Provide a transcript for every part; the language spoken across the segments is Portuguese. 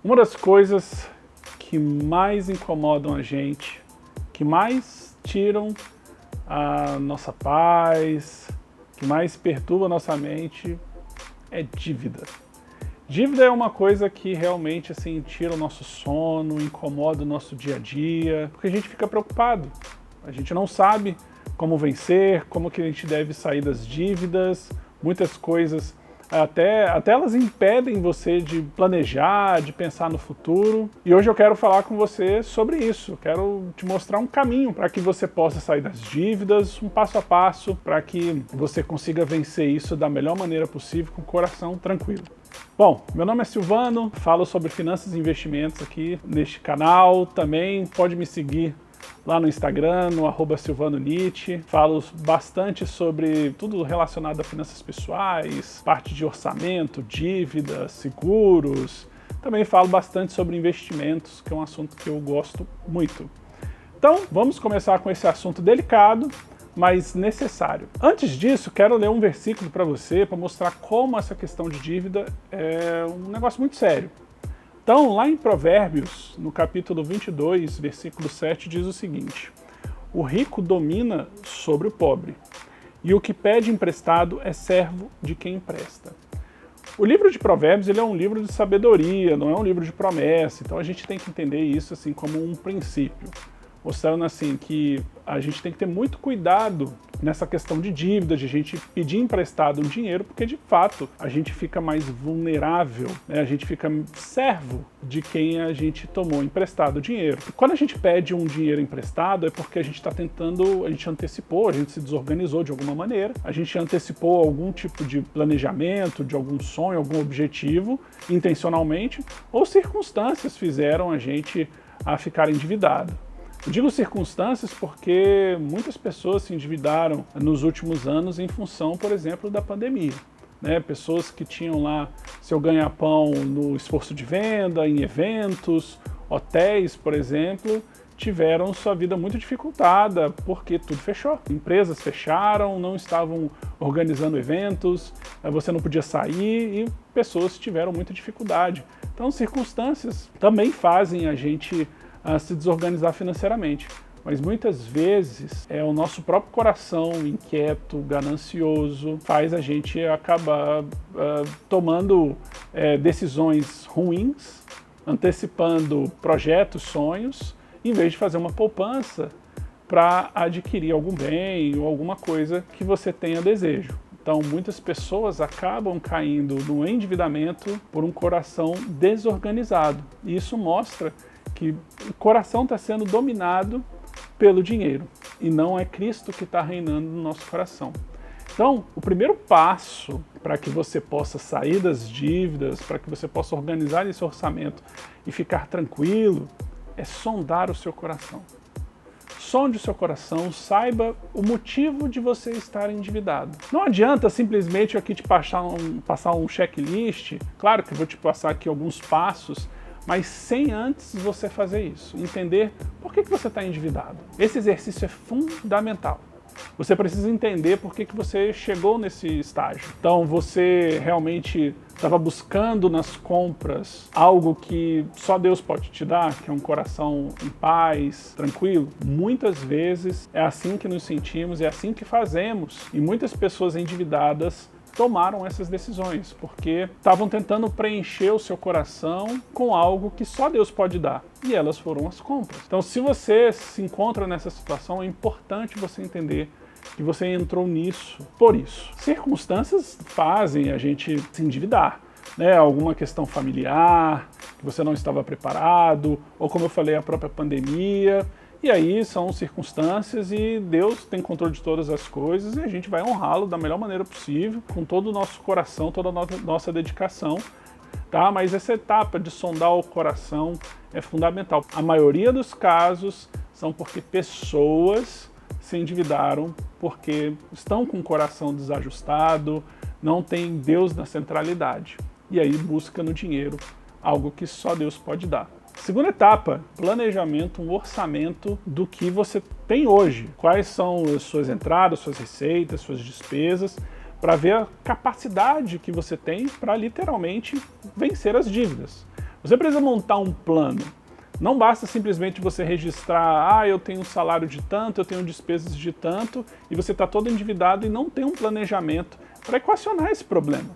Uma das coisas que mais incomodam a gente, que mais tiram a nossa paz, que mais perturba a nossa mente, é dívida. Dívida é uma coisa que realmente assim, tira o nosso sono, incomoda o nosso dia a dia, porque a gente fica preocupado. A gente não sabe como vencer, como que a gente deve sair das dívidas, muitas coisas, até elas impedem você de planejar, de pensar no futuro. E hoje eu quero falar com você sobre isso. Quero te mostrar um caminho para que você possa sair das dívidas, um passo a passo, para que você consiga vencer isso da melhor maneira possível, com o coração tranquilo. Bom, meu nome é Silvano, falo sobre finanças e investimentos aqui neste canal. Também pode me seguir lá no Instagram, no @silvanonietzsche. Falo bastante sobre tudo relacionado a finanças pessoais, parte de orçamento, dívidas, seguros. Também falo bastante sobre investimentos, que é um assunto que eu gosto muito. Então, vamos começar com esse assunto delicado, mas necessário. Antes disso, quero ler um versículo para você, para mostrar como essa questão de dívida é um negócio muito sério. Então, lá em Provérbios, no capítulo 22, versículo 7, diz o seguinte: o rico domina sobre o pobre, e o que pede emprestado é servo de quem empresta. O livro de Provérbios ele é um livro de sabedoria, não é um livro de promessa, então a gente tem que entender isso assim como um princípio, mostrando assim que a gente tem que ter muito cuidado nessa questão de dívida, de a gente pedir emprestado um dinheiro, porque de fato a gente fica mais vulnerável, né? A gente fica servo de quem a gente tomou emprestado o dinheiro. E quando a gente pede um dinheiro emprestado é porque a gente está tentando, a gente antecipou, a gente se desorganizou de alguma maneira, a gente antecipou algum tipo de planejamento, de algum sonho, algum objetivo, intencionalmente, ou circunstâncias fizeram a gente a ficar endividado. Eu digo circunstâncias porque muitas pessoas se endividaram nos últimos anos em função, por exemplo, da pandemia. Né? Pessoas que tinham lá seu ganha-pão no esforço de venda, em eventos, hotéis, por exemplo, tiveram sua vida muito dificultada porque tudo fechou. Empresas fecharam, não estavam organizando eventos, você não podia sair e pessoas tiveram muita dificuldade. Então, circunstâncias também fazem a gente a se desorganizar financeiramente. Mas muitas vezes é o nosso próprio coração inquieto, ganancioso, faz a gente acabar tomando decisões ruins, antecipando projetos, sonhos, em vez de fazer uma poupança para adquirir algum bem ou alguma coisa que você tenha desejo. Então, muitas pessoas acabam caindo no endividamento por um coração desorganizado. E isso mostra que o coração está sendo dominado pelo dinheiro e não é Cristo que está reinando no nosso coração. Então, o primeiro passo para que você possa sair das dívidas, para que você possa organizar esse orçamento e ficar tranquilo, é sondar o seu coração. Sonde o seu coração, saiba o motivo de você estar endividado. Não adianta simplesmente aqui te passar um checklist, claro que eu vou te passar aqui alguns passos, mas sem antes você fazer isso, entender por que você está endividado. Esse exercício é fundamental. Você precisa entender por que você chegou nesse estágio. Então, você realmente estava buscando nas compras algo que só Deus pode te dar, que é um coração em paz, tranquilo? Muitas vezes é assim que nos sentimos, é assim que fazemos. E muitas pessoas endividadas tomaram essas decisões, porque estavam tentando preencher o seu coração com algo que só Deus pode dar. E elas foram as compras. Então, se você se encontra nessa situação, é importante você entender que você entrou nisso por isso. Circunstâncias fazem a gente se endividar, né? Alguma questão familiar, que você não estava preparado, ou como eu falei, a própria pandemia. E aí são circunstâncias e Deus tem controle de todas as coisas e a gente vai honrá-lo da melhor maneira possível, com todo o nosso coração, toda a nossa dedicação, tá? Mas essa etapa de sondar o coração é fundamental. A maioria dos casos são porque pessoas se endividaram porque estão com o coração desajustado, não tem Deus na centralidade. E aí busca no dinheiro algo que só Deus pode dar. Segunda etapa, planejamento, um orçamento do que você tem hoje. Quais são as suas entradas, suas receitas, suas despesas, para ver a capacidade que você tem para literalmente vencer as dívidas. Você precisa montar um plano. Não basta simplesmente você registrar, eu tenho um salário de tanto, eu tenho despesas de tanto, e você está todo endividado e não tem um planejamento para equacionar esse problema.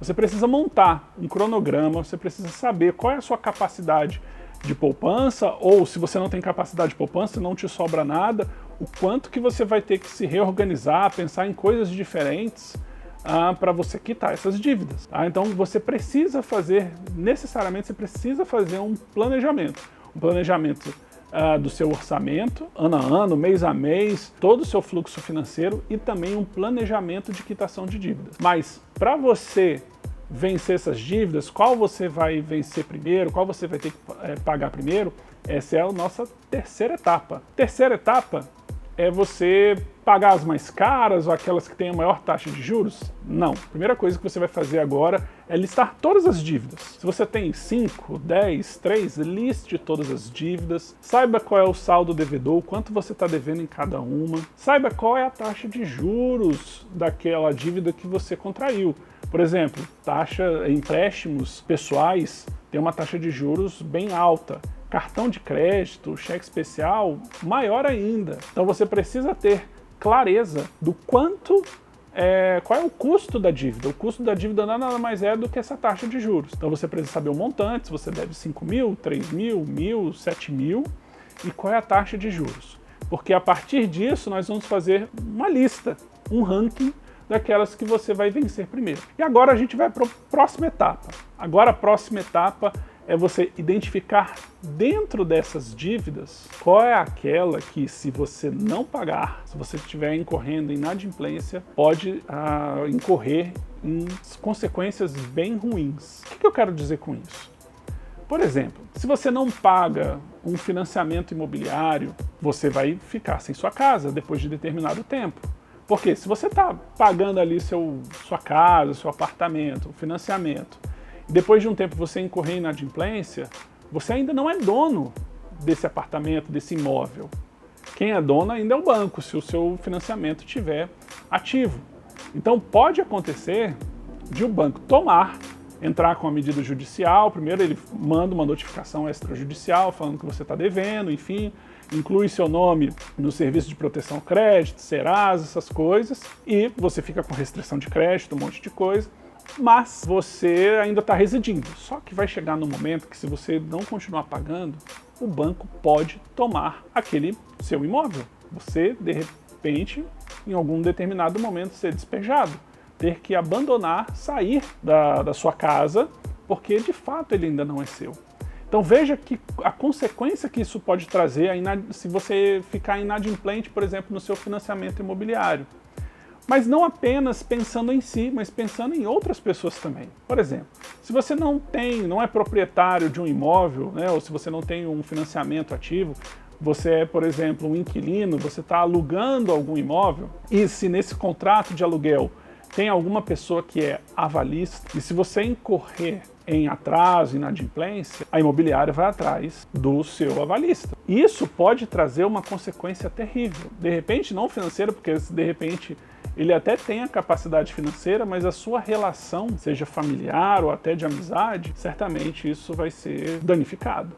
Você precisa montar um cronograma, você precisa saber qual é a sua capacidade de poupança, ou se você não tem capacidade de poupança, não te sobra nada, o quanto que você vai ter que se reorganizar, pensar em coisas diferentes para você quitar essas dívidas. Tá? Então você precisa fazer, necessariamente você precisa fazer um planejamento. Um planejamento do seu orçamento, ano a ano, mês a mês, todo o seu fluxo financeiro e também um planejamento de quitação de dívidas. Mas para você vencer essas dívidas, qual você vai vencer primeiro, qual você vai ter que pagar primeiro, essa é a nossa terceira etapa. Terceira etapa é você pagar as mais caras ou aquelas que têm a maior taxa de juros? Não. A primeira coisa que você vai fazer agora é listar todas as dívidas. Se você tem 5, 10, 3, liste todas as dívidas, saiba qual é o saldo devedor, quanto você está devendo em cada uma, saiba qual é a taxa de juros daquela dívida que você contraiu. Por exemplo, empréstimos pessoais tem uma taxa de juros bem alta. Cartão de crédito, cheque especial, maior ainda. Então você precisa ter clareza do qual é o custo da dívida. O custo da dívida nada mais é do que essa taxa de juros. Então você precisa saber o montante, se você deve 5 mil, 3 mil, 1.000, 7 mil e qual é a taxa de juros. Porque a partir disso nós vamos fazer uma lista, um ranking daquelas que você vai vencer primeiro. E agora a gente vai para a próxima etapa. Agora a próxima etapa é você identificar dentro dessas dívidas qual é aquela que, se você não pagar, se você estiver incorrendo em inadimplência, pode incorrer em consequências bem ruins. O que eu quero dizer com isso? Por exemplo, se você não paga um financiamento imobiliário, você vai ficar sem sua casa depois de determinado tempo. Porque se você está pagando ali sua casa, seu apartamento, o financiamento, e depois de um tempo você incorrer em inadimplência, você ainda não é dono desse apartamento, desse imóvel. Quem é dono ainda é o banco, se o seu financiamento estiver ativo. Então pode acontecer de o banco entrar com a medida judicial, primeiro ele manda uma notificação extrajudicial falando que você está devendo, enfim, inclui seu nome no serviço de proteção ao crédito, Serasa, essas coisas, e você fica com restrição de crédito, um monte de coisa, mas você ainda está residindo. Só que vai chegar no momento que, se você não continuar pagando, o banco pode tomar aquele seu imóvel. Você, de repente, em algum determinado momento, ser despejado, ter que abandonar, sair da sua casa, porque de fato ele ainda não é seu. Então veja que a consequência que isso pode trazer se você ficar inadimplente, por exemplo, no seu financiamento imobiliário. Mas não apenas pensando em si, mas pensando em outras pessoas também. Por exemplo, se você não é proprietário de um imóvel, né, ou se você não tem um financiamento ativo, você é, por exemplo, um inquilino, você está alugando algum imóvel, e se nesse contrato de aluguel tem alguma pessoa que é avalista, e se você incorrer em atraso, inadimplência, a imobiliária vai atrás do seu avalista. Isso pode trazer uma consequência terrível. De repente, não financeira, porque de repente ele até tem a capacidade financeira, mas a sua relação, seja familiar ou até de amizade, certamente isso vai ser danificado.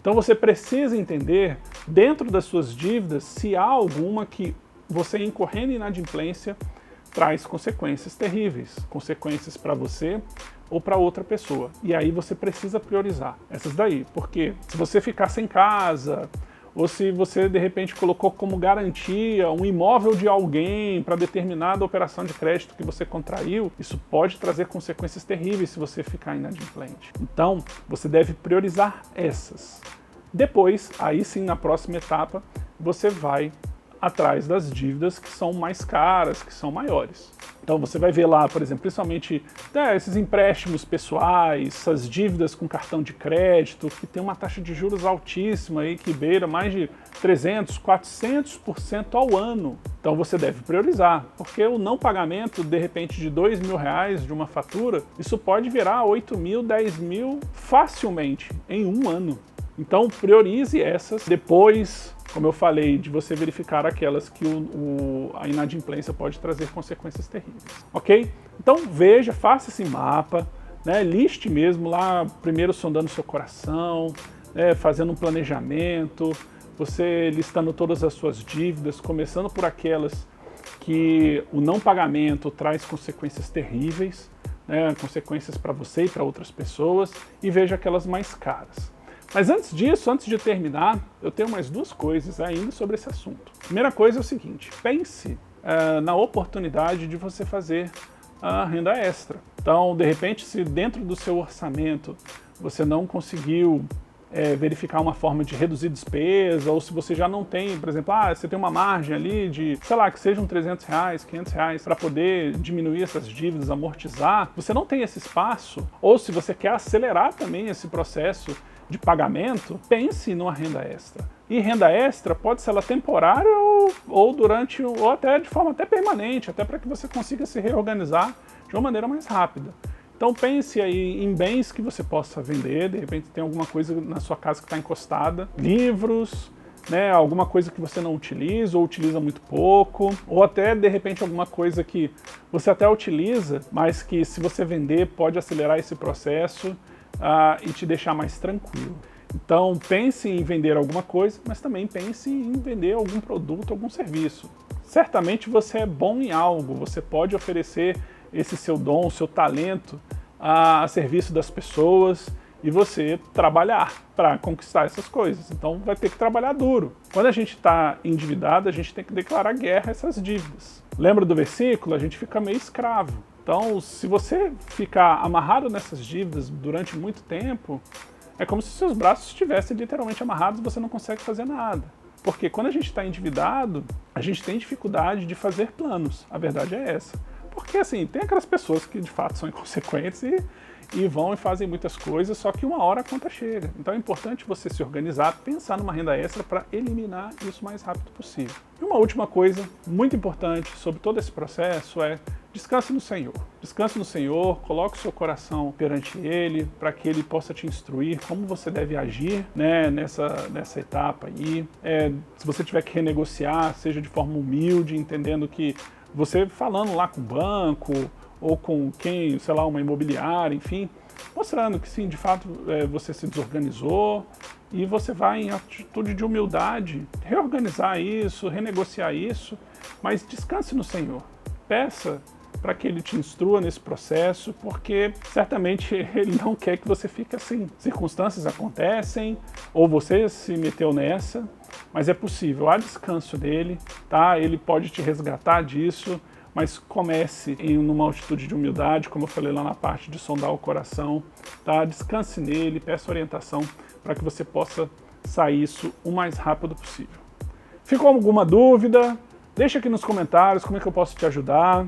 Então você precisa entender, dentro das suas dívidas, se há alguma que você incorrendo em inadimplência traz consequências terríveis, consequências para você ou para outra pessoa. E aí você precisa priorizar essas daí, porque se você ficar sem casa, ou se você de repente colocou como garantia um imóvel de alguém para determinada operação de crédito que você contraiu, isso pode trazer consequências terríveis se você ficar inadimplente. Então, você deve priorizar essas. Depois, aí sim, na próxima etapa, você vai atrás das dívidas que são mais caras, que são maiores. Então você vai ver lá, por exemplo, principalmente esses empréstimos pessoais, essas dívidas com cartão de crédito, que tem uma taxa de juros altíssima, aí, que beira mais de 300%, 400% ao ano. Então você deve priorizar, porque o não pagamento, de repente, de R$2.000 de uma fatura, isso pode virar 8 mil, 10 mil facilmente em um ano. Então priorize essas, depois, como eu falei, de você verificar aquelas que a inadimplência pode trazer consequências terríveis, ok? Então veja, faça esse mapa, né? Liste mesmo lá, primeiro sondando seu coração, né? Fazendo um planejamento, você listando todas as suas dívidas, começando por aquelas que o não pagamento traz consequências terríveis, né? Consequências para você e para outras pessoas, e veja aquelas mais caras. Mas antes disso, antes de terminar, eu tenho mais duas coisas ainda sobre esse assunto. Primeira coisa é o seguinte, pense na oportunidade de você fazer a renda extra. Então, de repente, se dentro do seu orçamento você não conseguiu verificar uma forma de reduzir despesa, ou se você já não tem, por exemplo, você tem uma margem ali de, sei lá, que sejam R$300, R$500 para poder diminuir essas dívidas, amortizar, você não tem esse espaço, ou se você quer acelerar também esse processo de pagamento, pense numa renda extra. E renda extra pode ser ela temporária ou durante, ou até de forma até permanente, até para que você consiga se reorganizar de uma maneira mais rápida. Então pense aí em bens que você possa vender, de repente tem alguma coisa na sua casa que está encostada, livros, né, alguma coisa que você não utiliza ou utiliza muito pouco, ou até de repente alguma coisa que você até utiliza, mas que se você vender pode acelerar esse processo e te deixar mais tranquilo. Então pense em vender alguma coisa, mas também pense em vender algum produto, algum serviço. Certamente você é bom em algo, você pode oferecer esse seu dom, o seu talento a serviço das pessoas e você trabalhar para conquistar essas coisas. Então vai ter que trabalhar duro. Quando a gente está endividado, a gente tem que declarar guerra a essas dívidas. Lembra do versículo? A gente fica meio escravo. Então, se você ficar amarrado nessas dívidas durante muito tempo, é como se seus braços estivessem literalmente amarrados e você não consegue fazer nada. Porque quando a gente está endividado, a gente tem dificuldade de fazer planos. A verdade é essa. Porque assim, tem aquelas pessoas que de fato são inconsequentes e vão e fazem muitas coisas, só que uma hora a conta chega. Então é importante você se organizar, pensar numa renda extra para eliminar isso o mais rápido possível. E uma última coisa muito importante sobre todo esse processo é descanse no Senhor. Descanse no Senhor, coloque o seu coração perante Ele, para que Ele possa te instruir como você deve agir, né, nessa etapa aí. Se você tiver que renegociar, seja de forma humilde, entendendo que você falando lá com o banco, ou com quem, sei lá, uma imobiliária, enfim, mostrando que sim, de fato, você se desorganizou e você vai em atitude de humildade reorganizar isso, renegociar isso, mas descanse no Senhor. Peça para que Ele te instrua nesse processo, porque certamente Ele não quer que você fique assim. Circunstâncias acontecem, ou você se meteu nessa, mas é possível, há descanso nele, tá? Ele pode te resgatar disso, mas comece numa atitude de humildade, como eu falei lá na parte de sondar o coração, tá? Descanse nele, peça orientação para que você possa sair isso o mais rápido possível. Ficou alguma dúvida? Deixa aqui nos comentários como é que eu posso te ajudar.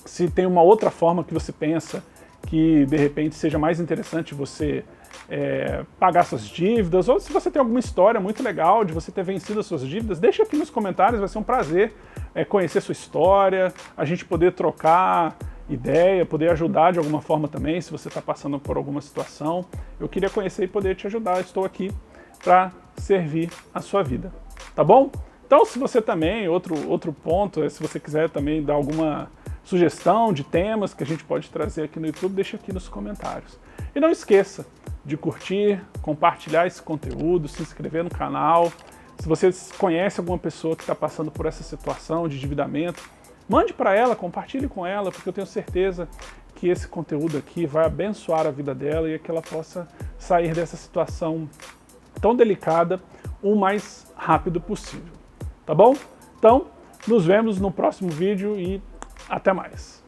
Se tem uma outra forma que você pensa que de repente seja mais interessante você pagar suas dívidas, ou se você tem alguma história muito legal de você ter vencido as suas dívidas, deixa aqui nos comentários, vai ser um prazer conhecer sua história, a gente poder trocar ideia, poder ajudar de alguma forma também, se você está passando por alguma situação. Eu queria conhecer e poder te ajudar, estou aqui para servir a sua vida, tá bom? Então, se você também, outro ponto, se você quiser também dar alguma sugestão de temas que a gente pode trazer aqui no YouTube, deixa aqui nos comentários. E não esqueça de curtir, compartilhar esse conteúdo, se inscrever no canal. Se você conhece alguma pessoa que está passando por essa situação de endividamento, mande para ela, compartilhe com ela, porque eu tenho certeza que esse conteúdo aqui vai abençoar a vida dela e que ela possa sair dessa situação tão delicada o mais rápido possível. Tá bom? Então, nos vemos no próximo vídeo e até mais.